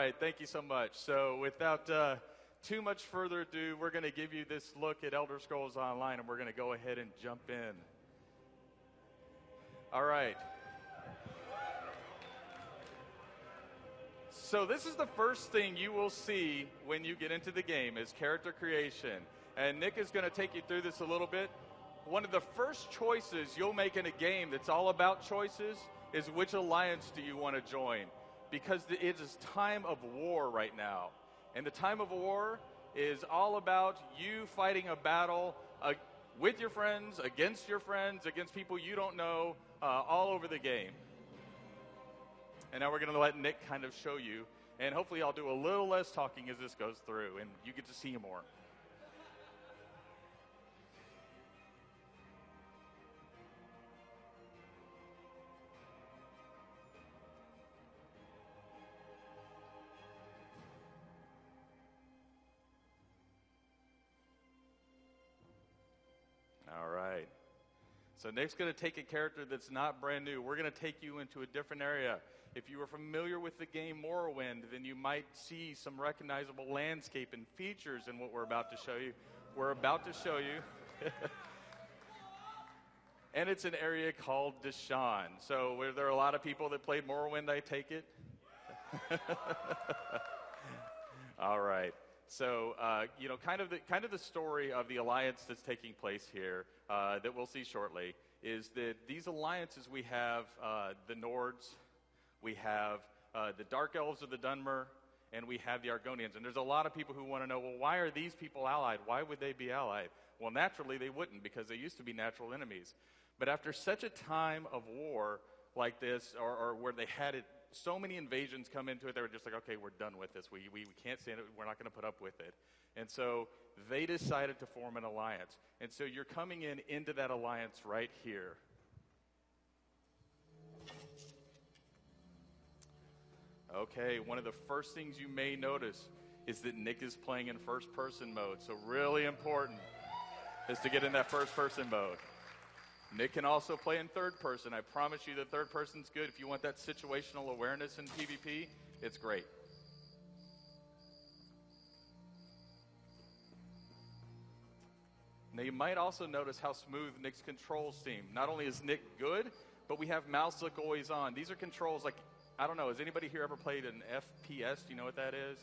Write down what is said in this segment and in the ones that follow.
right, thank you so much. So without too much further ado, we're going to give you this look at Elder Scrolls Online, and we're going to go ahead and jump in. All right. So this is the first thing you will see when you get into the game is character creation. And Nick is going to take you through this a little bit. One of the first choices you'll make in a game that's all about choices is which alliance do you want to join. Because it is time of war right now. And the time of war is all about you fighting a battle with your friends, against people you don't know, all over the game. And now we're going to let Nick kind of show you. And hopefully I'll do a little less talking as this goes through, and you get to see more. All right. So Nick's going to take a character that's not brand new. We're going to take you into a different area. If you were familiar with the game Morrowind, then you might see some recognizable landscape and features in what we're about to show you. We're about to show you. And it's an area called Deshaun. So where there are a lot of people that played Morrowind, I take it? All right. So, kind of the story of the alliance that's taking place here that we'll see shortly is that these alliances we have the Nords, we have the Dark Elves of the Dunmer, and we have the Argonians. And there's a lot of people who want to know, well, why are these people allied? Why would they be allied? Well, naturally they wouldn't because they used to be natural enemies. But after such a time of war like this, or where they had it, so many invasions come into it, they were just like, okay, we're done with this. We can't stand it. We're not going to put up with it. And so they decided to form an alliance. And so you're coming into that alliance right here. Okay, one of the first things you may notice is that Nick is playing in first-person mode. So really important is to get in that first-person mode. Nick can also play in third person. I promise you that third person's good. If you want that situational awareness in PvP, it's great. Now you might also notice how smooth Nick's controls seem. Not only is Nick good, but we have mouse look always on. These are controls like, I don't know, has anybody here ever played an FPS? Do you know what that is?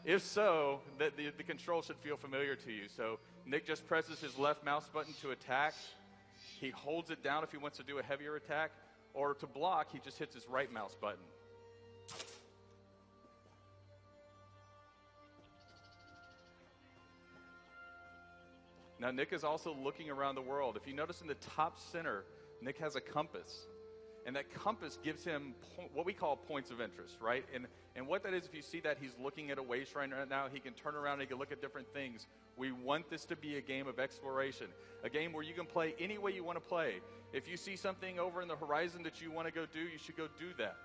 If so, the control should feel familiar to you. So Nick just presses his left mouse button to attack. He holds it down if he wants to do a heavier attack, or to block, he just hits his right mouse button. Now, Nick is also looking around the world. If you notice in the top center, Nick has a compass. And that compass gives him what we call points of interest, right? And what that is, if you see that, he's looking at a way shrine right now. He can turn around and he can look at different things. We want this to be a game of exploration, a game where you can play any way you want to play. If you see something over in the horizon that you want to go do, you should go do that.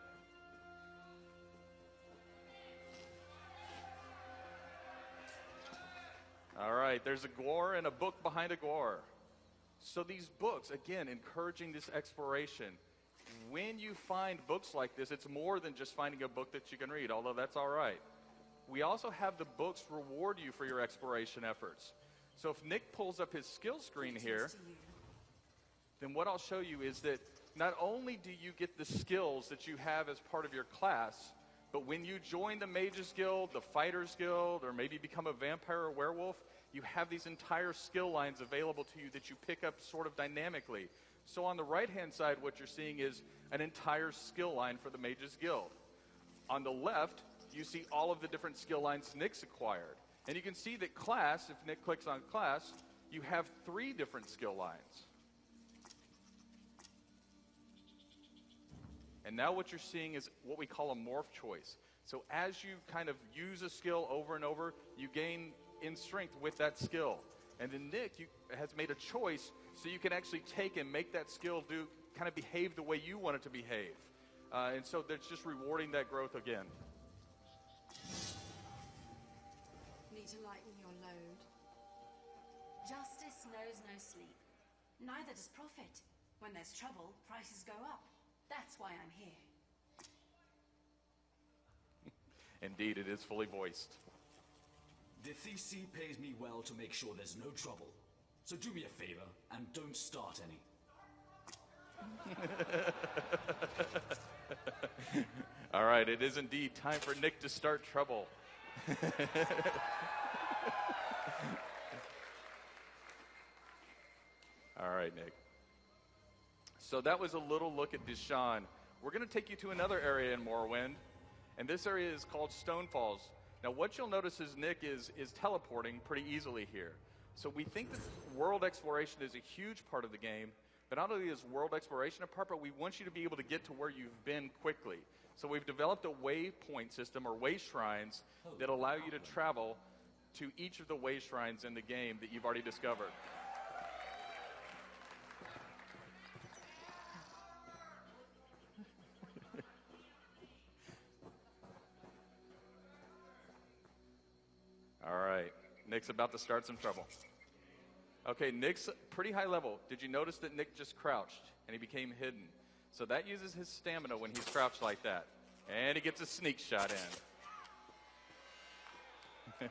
All right, there's a Gwar and a book behind a Gwar. So these books, again, encouraging this exploration. When you find books like this, it's more than just finding a book that you can read, although that's all right. We also have the books reward you for your exploration efforts. So if Nick pulls up his skill screen here, then what I'll show you is that not only do you get the skills that you have as part of your class, but when you join the Mages Guild, the Fighters Guild, or maybe become a vampire or werewolf, you have these entire skill lines available to you that you pick up sort of dynamically. So on the right-hand side, what you're seeing is an entire skill line for the Mages Guild. On the left, you see all of the different skill lines Nick's acquired. And you can see that class, if Nick clicks on class, you have 3 different skill lines. And now what you're seeing is what we call a Morph Choice. So as you kind of use a skill over and over, you gain in strength with that skill. And then Nick has made a choice so you can actually take and make that skill kind of behave the way you want it to behave. And so that's just rewarding that growth again. Need to lighten your load. Justice knows no sleep. Neither does profit. When there's trouble, prices go up. That's why I'm here. Indeed, it is fully voiced. The TC pays me well to make sure there's no trouble. So do me a favor and don't start any. All right, it is indeed time for Nick to start trouble. All right, Nick. So that was a little look at Deshaun. We're going to take you to another area in Morrowind, and this area is called Stone Falls. Now, what you'll notice is Nick is teleporting pretty easily here. So we think that world exploration is a huge part of the game, but not only is world exploration a part, but we want you to be able to get to where you've been quickly. So we've developed a waypoint system, or way shrines, that allow you to travel to each of the way shrines in the game that you've already discovered. All right, Nick's about to start some trouble. Okay, Nick's pretty high level. Did you notice that Nick just crouched and he became hidden? So that uses his stamina when he's crouched like that. And he gets a sneak shot in.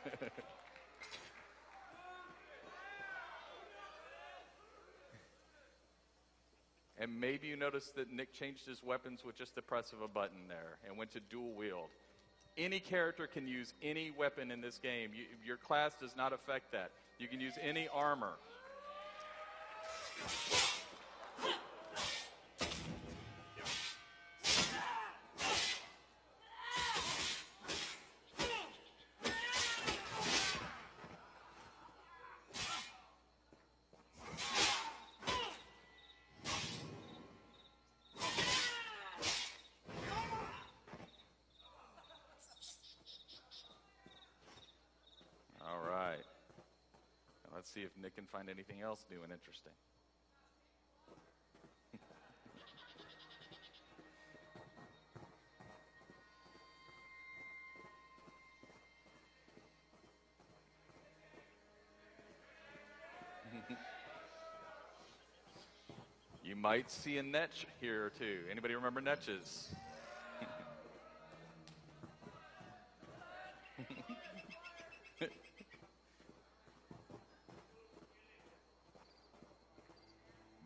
And maybe you noticed that Nick changed his weapons with just the press of a button there and went to dual wield. Any character can use any weapon in this game. Your class does not affect that. You can use any armor. Let's see if Nick can find anything else new and interesting. You might see a netch here or two. Anybody remember netches?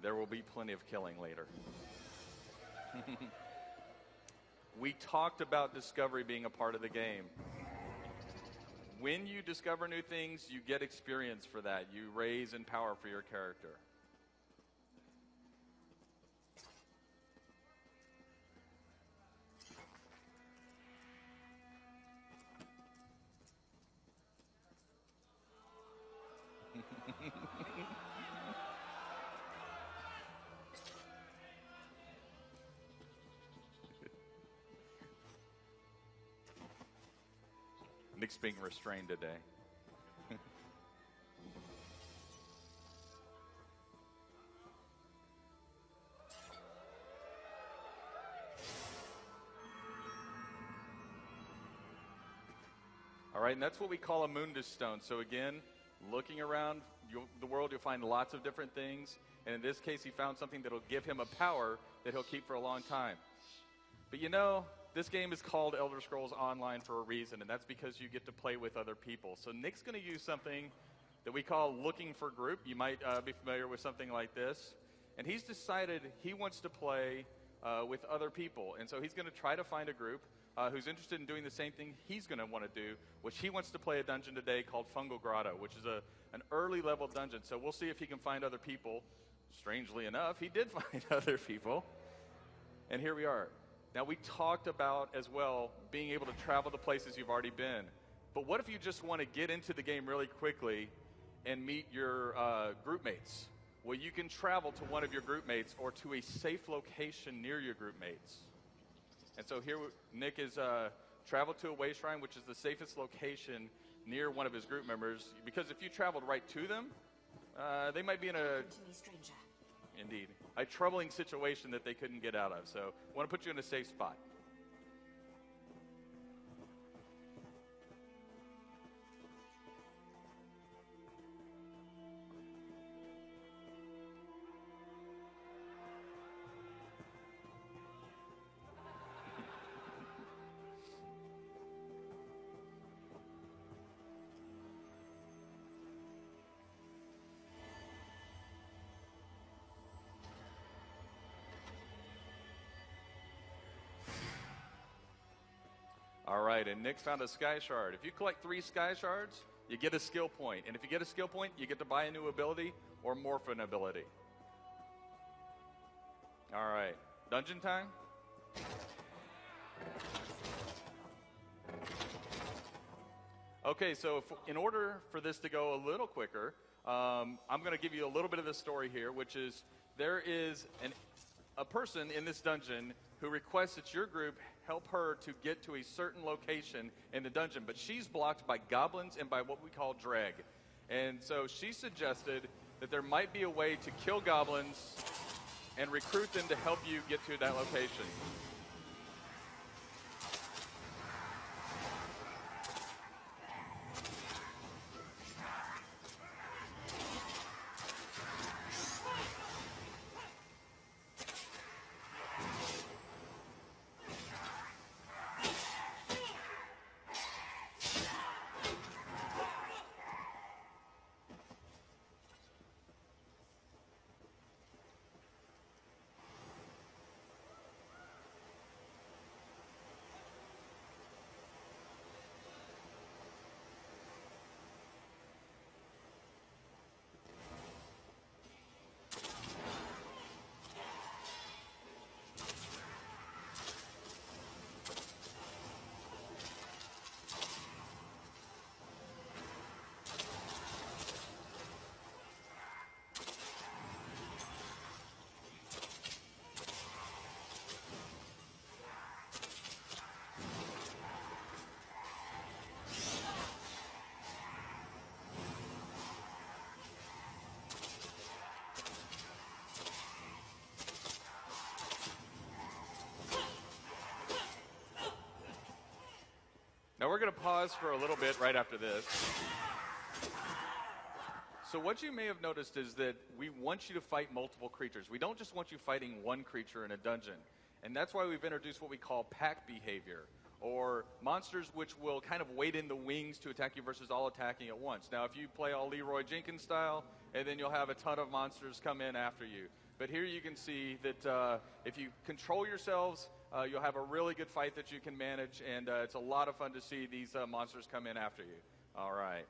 There will be plenty of killing later. We talked about discovery being a part of the game. When you discover new things, you get experience for that. You raise in power for your character. Nick's being restrained today. All right, and that's what we call a Munda Stone. So again, looking around the world, you'll find lots of different things. And in this case, he found something that'll give him a power that he'll keep for a long time. But you know, this game is called Elder Scrolls Online for a reason, and that's because you get to play with other people. So Nick's going to use something that we call looking for group. You might be familiar with something like this. And he's decided he wants to play with other people. And so he's going to try to find a group who's interested in doing the same thing he's going to want to do, which he wants to play a dungeon today called Fungal Grotto, which is an early level dungeon. So we'll see if he can find other people. Strangely enough, he did find other people. And here we are. Now, we talked about, as well, being able to travel to places you've already been. But what if you just want to get into the game really quickly and meet your group mates? Well, you can travel to one of your group mates or to a safe location near your group mates. And so here, Nick is traveled to a way shrine, which is the safest location near one of his group members. Because if you traveled right to them, they might be in a... Indeed. A troubling situation that they couldn't get out of. So I want to put you in a safe spot. right, and Nick found a sky shard. If you collect 3 sky shards, you get a skill point. And if you get a skill point, you get to buy a new ability or morph an ability. All right, dungeon time? Okay, so in order for this to go a little quicker, I'm going to give you a little bit of the story here, which is there is a person in this dungeon who requests that your group help her to get to a certain location in the dungeon, but she's blocked by goblins and by what we call dreg. And so she suggested that there might be a way to kill goblins and recruit them to help you get to that location. Now we're going to pause for a little bit right after this. So what you may have noticed is that we want you to fight multiple creatures. We don't just want you fighting one creature in a dungeon. And that's why we've introduced what we call pack behavior, or monsters which will kind of wait in the wings to attack you versus all attacking at once. Now, if you play all Leroy Jenkins style, and then you'll have a ton of monsters come in after you. But here you can see that if you control yourselves, you'll have a really good fight that you can manage, and it's a lot of fun to see these monsters come in after you. All right.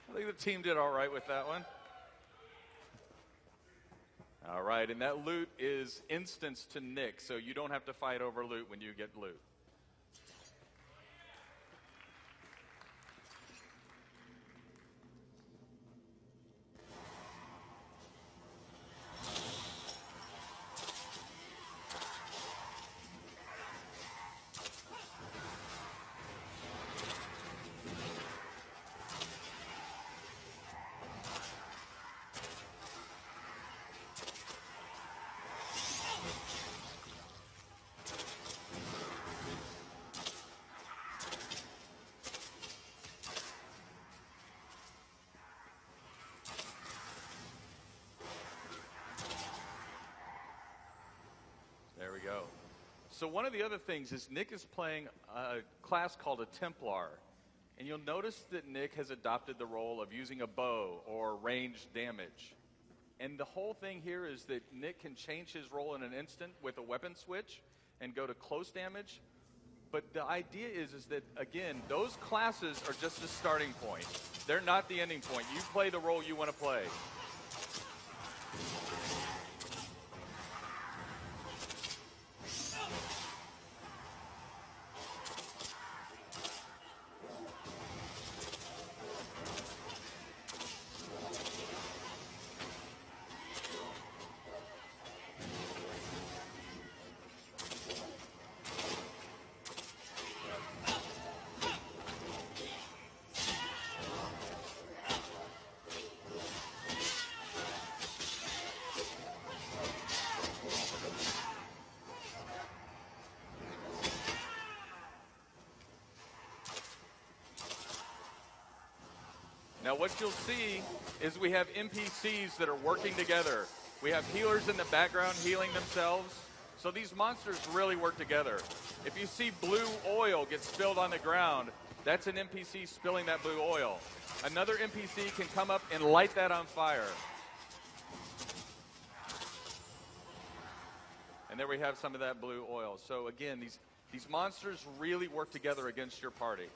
I think the team did all right with that one. All right, and that loot is instanced to Nick, so you don't have to fight over loot when you get loot. There we go. So one of the other things is Nick is playing a class called a Templar. And you'll notice that Nick has adopted the role of using a bow or ranged damage. And the whole thing here is that Nick can change his role in an instant with a weapon switch and go to close damage. But the idea is that, again, those classes are just the starting point. They're not the ending point. You play the role you want to play. Now what you'll see is we have NPCs that are working together. We have healers in the background healing themselves. So these monsters really work together. If you see blue oil get spilled on the ground, that's an NPC spilling that blue oil. Another NPC can come up and light that on fire. And there we have some of that blue oil. So again, these monsters really work together against your party.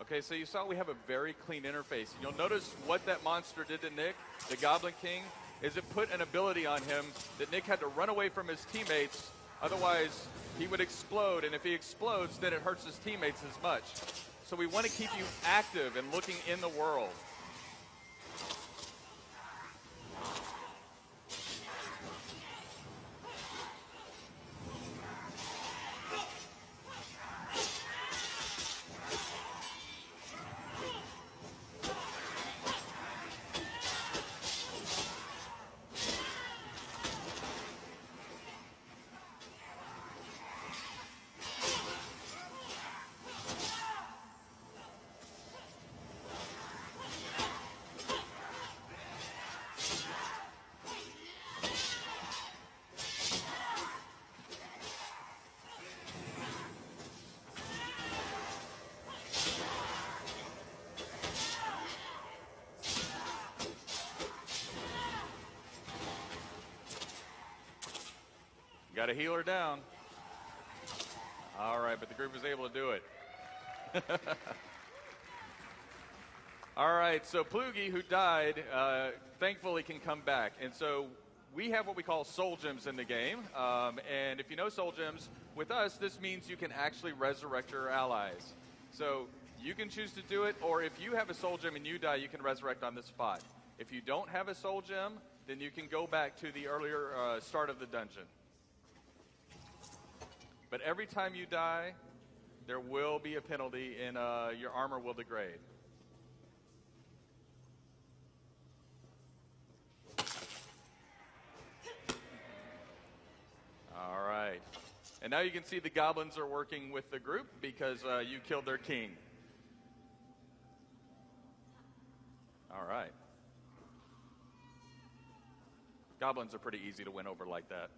Okay, so you saw we have a very clean interface. You'll notice what that monster did to Nick, the Goblin King, is it put an ability on him that Nick had to run away from his teammates, otherwise he would explode, and if he explodes, then it hurts his teammates as much. So we want to keep you active and looking in the world. Got a healer down. All right, but the group was able to do it. All right, so Plugi, who died, thankfully can come back. And so we have what we call soul gems in the game. And if you know soul gems, with us, this means you can actually resurrect your allies. So you can choose to do it, or if you have a soul gem and you die, you can resurrect on the spot. If you don't have a soul gem, then you can go back to the earlier start of the dungeon. But every time you die, there will be a penalty, and your armor will degrade. All right. And now you can see the goblins are working with the group because you killed their king. All right. Goblins are pretty easy to win over like that.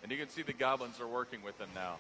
And you can see the goblins are working with them now.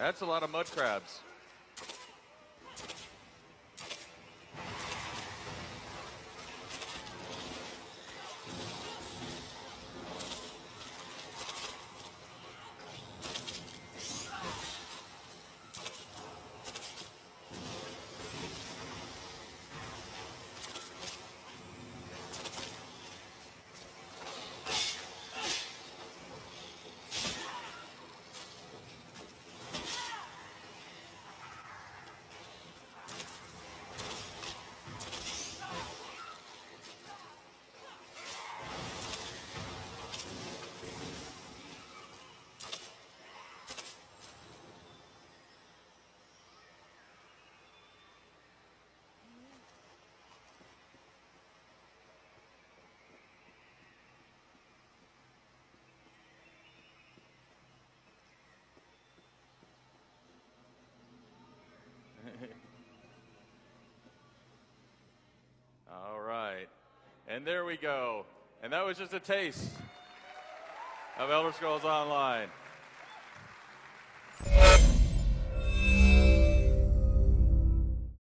That's a lot of mud crabs. All right. And there we go. And that was just a taste of Elder Scrolls Online.